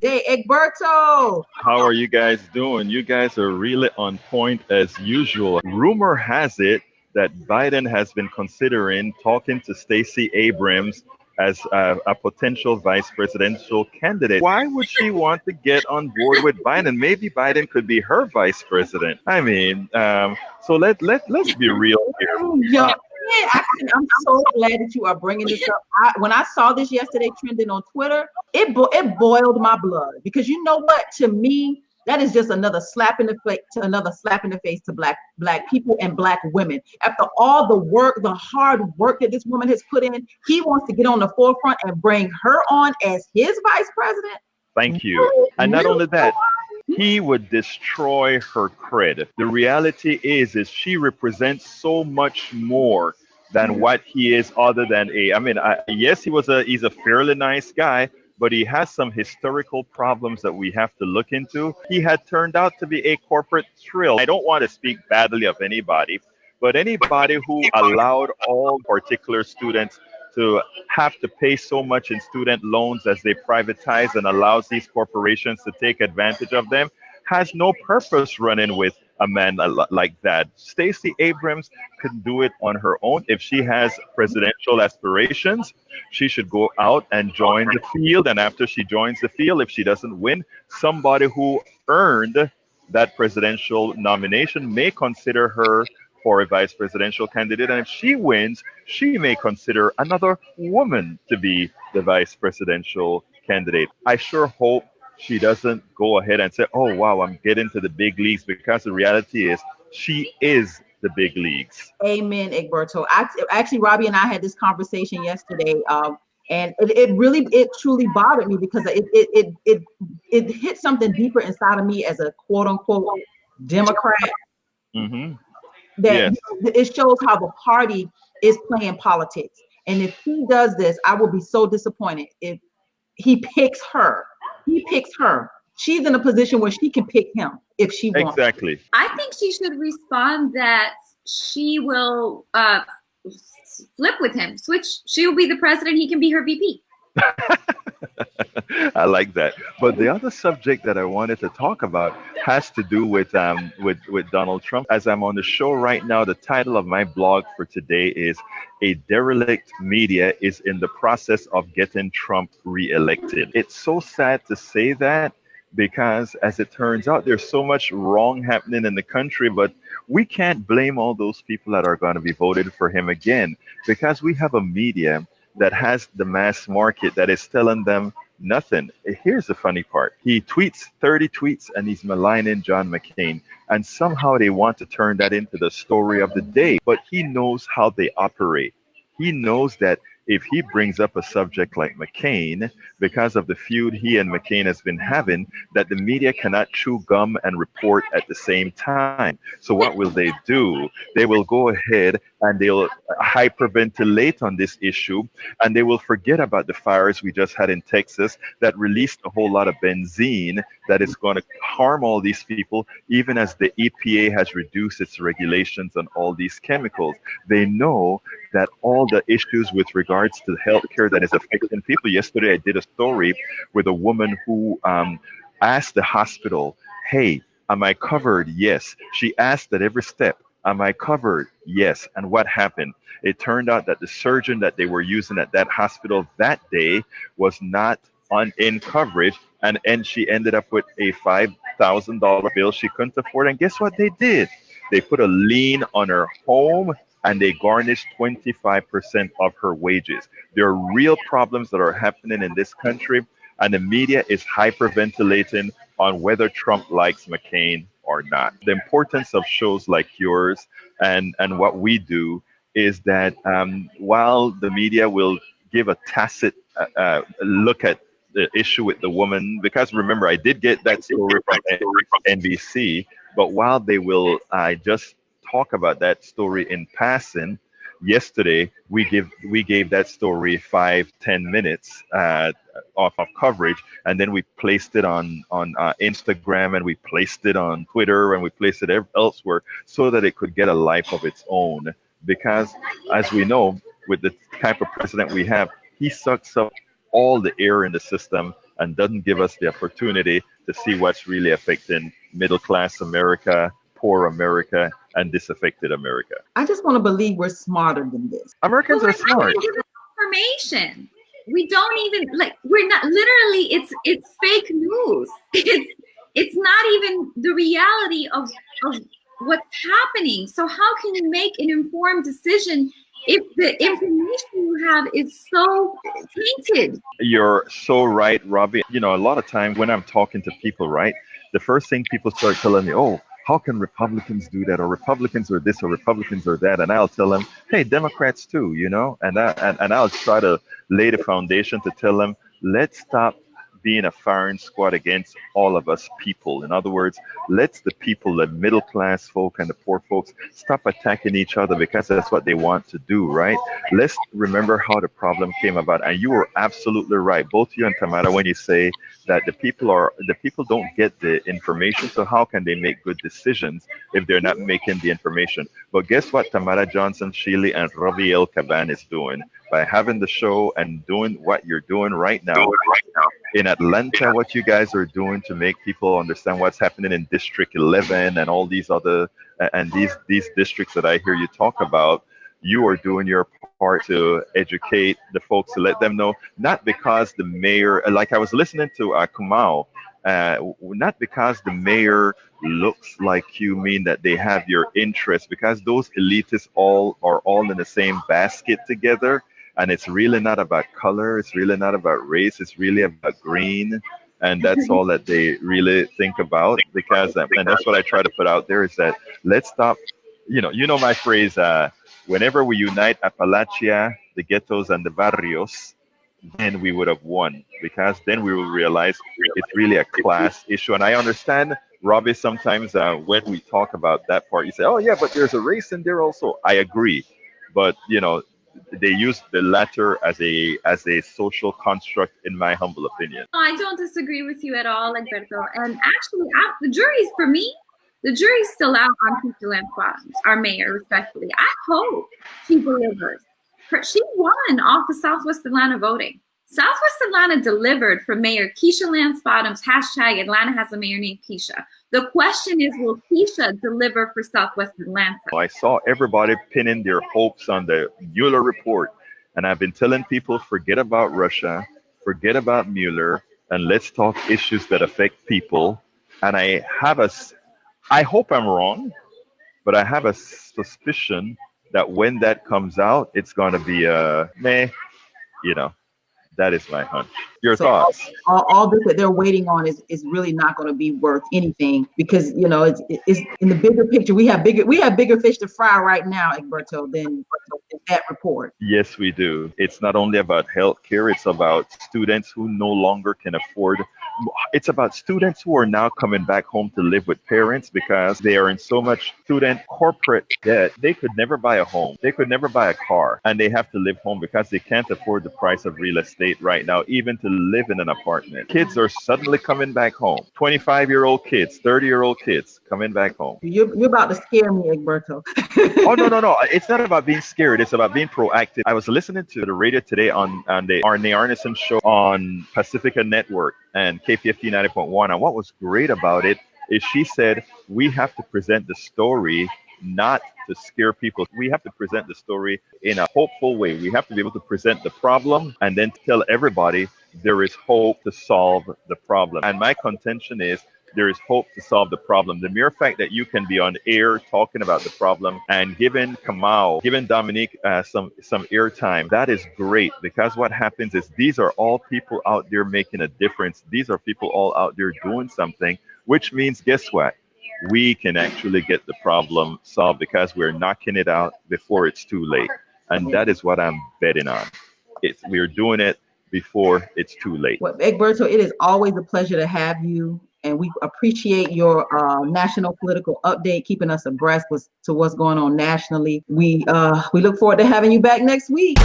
day. Egberto. How are you guys doing? You guys are really on point as usual. Rumor has it that Biden has been considering talking to Stacey Abrams as a potential vice presidential candidate. Why would she want to get on board with Biden? Maybe Biden could be her vice president. I mean, so let's be real here. Yo, I'm so glad that you are bringing this up. When I saw this yesterday trending on Twitter, it boiled my blood because you know what? To me, that is just another slap in the face to black people and black women. After all the work, the hard work that this woman has put in, he wants to get on the forefront and bring her on as his vice president. Thank you. And not only that, he would destroy her credit. The reality is she represents so much more than what he is, other than yes, he's a fairly nice guy, but he has some historical problems that we have to look into. He had turned out to be a corporate shrill. I don't want to speak badly of anybody, but anybody who allowed all particular students to have to pay so much in student loans as they privatize and allows these corporations to take advantage of them has no purpose running with a man like that. Stacey Abrams can do it on her own. If she has presidential aspirations, she should go out and join the field. And after she joins the field, if she doesn't win, somebody who earned that presidential nomination may consider her for a vice presidential candidate. And if she wins, she may consider another woman to be the vice presidential candidate. I sure hope she doesn't go ahead and say, oh, wow, I'm getting to the big leagues, because the reality is she is the big leagues. Amen, Egberto. Actually, Robbie and I had this conversation yesterday, and it truly bothered me because it hit something deeper inside of me as a quote unquote Democrat. Mm-hmm. That it shows how the party is playing politics. And if he does this, I will be so disappointed if he picks her. She's in a position where she can pick him if she wants. Exactly. I think she should respond that she will flip with him, switch. She will be the president. He can be her VP. I like that. But the other subject that I wanted to talk about has to do with Donald Trump. As I'm on the show right now, the title of my blog for today is "A Derelict Media is in the Process of Getting Trump Reelected." It's so sad to say that, because as it turns out, there's so much wrong happening in the country, but we can't blame all those people that are going to be voted for him again, because we have a media that has the mass market that is telling them nothing. Here's the funny part. He tweets 30 tweets and he's maligning John McCain. And somehow they want to turn that into the story of the day. But he knows how they operate. He knows that if he brings up a subject like McCain, because of the feud he and McCain has been having, that the media cannot chew gum and report at the same time. So what will they do? They will go ahead and they'll hyperventilate on this issue, and they will forget about the fires we just had in Texas that released a whole lot of benzene that is going to harm all these people, even as the EPA has reduced its regulations on all these chemicals. They know that all the issues with regards to healthcare that is affecting people. Yesterday, I did a story with a woman who asked the hospital, hey, am I covered? Yes. She asked at every step, am I covered? Yes. And what happened? It turned out that the surgeon that they were using at that hospital that day was not in coverage, and she ended up with a $5,000 bill she couldn't afford. And guess what they did? They put a lien on her home, and they garnished 25% of her wages. There are real problems that are happening in this country, and the media is hyperventilating on whether Trump likes McCain or not. The importance of shows like yours and what we do is that while the media will give a tacit look at the issue with the woman, because remember, I did get that story from NBC, but while they will just talk about that story in passing, yesterday we gave that story 5-10 minutes of coverage, and then we placed it on Instagram, and we placed it on Twitter, and we placed it elsewhere so that it could get a life of its own. Because as we know, with the type of president we have, he sucks up all the air in the system and doesn't give us the opportunity to see what's really affecting middle class America, poor America, and disaffected America. I just want to believe we're smarter than this. Americans But are we're not smart. even given information. We don't even we're not literally it's fake news. It's not even the reality of what's happening. So how can you make an informed decision if the information you have is so tainted? You're so right, Robbie. You know, a lot of times when I'm talking to people, right, the first thing people start telling me, oh, how can Republicans do that? Or Republicans are this, or Republicans are that? And I'll tell them, hey, Democrats too, you know? And I'll try to lay the foundation to tell them, let's stop being a firing squad against all of us people. In other words, let's the people, the middle class folk and the poor folks, stop attacking each other because that's what they want to do, right? Let's remember how the problem came about. And you were absolutely right, both you and Tamara, when you say that the people don't get the information. So how can they make good decisions if they're not making the information? But guess what Tamara Johnson, Sheely, and Ravi El Caban is doing by having the show and doing what you're doing right now in Atlanta, what you guys are doing to make people understand what's happening in District 11 and all these other and these districts that I hear you talk about. You are doing your part to educate the folks, to let them know, not because the mayor, like I was listening to Kumau, not because the mayor looks like you mean that they have your interest, because those elitists are all in the same basket together. And it's really not about color. It's really not about race. It's really about green. And that's all that they really think about. Because, and that's what I try to put out there, is that let's stop, you know my phrase, whenever we unite Appalachia, the ghettos, and the barrios, then we would have won. Because then we will realize it's really a class issue. And I understand, Robbie, sometimes when we talk about that part, you say, oh yeah, but there's a race in there also. I agree. But, you know, they use the latter as a social construct, in my humble opinion. I don't disagree with you at all, Egberto. And actually, the jury's, for me, the jury's still out on Keisha Lance Bottoms, our mayor, respectfully. I hope she delivers. She won off of Southwest Atlanta voting. Southwest Atlanta delivered for Mayor Keisha Lance Bottoms, hashtag Atlanta has a mayor named Keisha. The question is, will Keisha deliver for Southwest Atlanta? I saw everybody pinning their hopes on the Mueller report. And I've been telling people, forget about Russia, forget about Mueller, and let's talk issues that affect people. And I hope I'm wrong, but I have a suspicion that when that comes out, it's going to be meh, you know. That is my hunch. Your thoughts? All this that they're waiting on is really not going to be worth anything, because you know it's in the bigger picture. We have bigger fish to fry right now, Egberto, than that report. Yes, we do. It's not only about healthcare. It's about students who no longer can afford. It's about students who are now coming back home to live with parents because they are in so much student corporate debt. They could never buy a home. They could never buy a car, and they have to live home because they can't afford the price of real estate right now, even to live in an apartment. Kids are suddenly coming back home. 25-year-old kids, 30-year-old kids coming back home. You're about to scare me, Egberto. Oh, no. It's not about being scared. It's about being proactive. I was listening to the radio today on the Arne Arneson show on Pacifica Network and KPFT 90.1. And what was great about it is she said, we have to present the story not to scare people. We have to present the story in a hopeful way. We have to be able to present the problem and then tell everybody there is hope to solve the problem. And my contention is there is hope to solve the problem. The mere fact that you can be on air talking about the problem and giving Dominique some airtime, that is great, because what happens is these are all people out there making a difference. These are people all out there doing something, which means, guess what? We can actually get the problem solved because we're knocking it out before it's too late. And that is what I'm betting on. We're doing it before it's too late. Well, Egberto, it is always a pleasure to have you. And we appreciate your national political update, keeping us abreast to what's going on nationally. We look forward to having you back next week.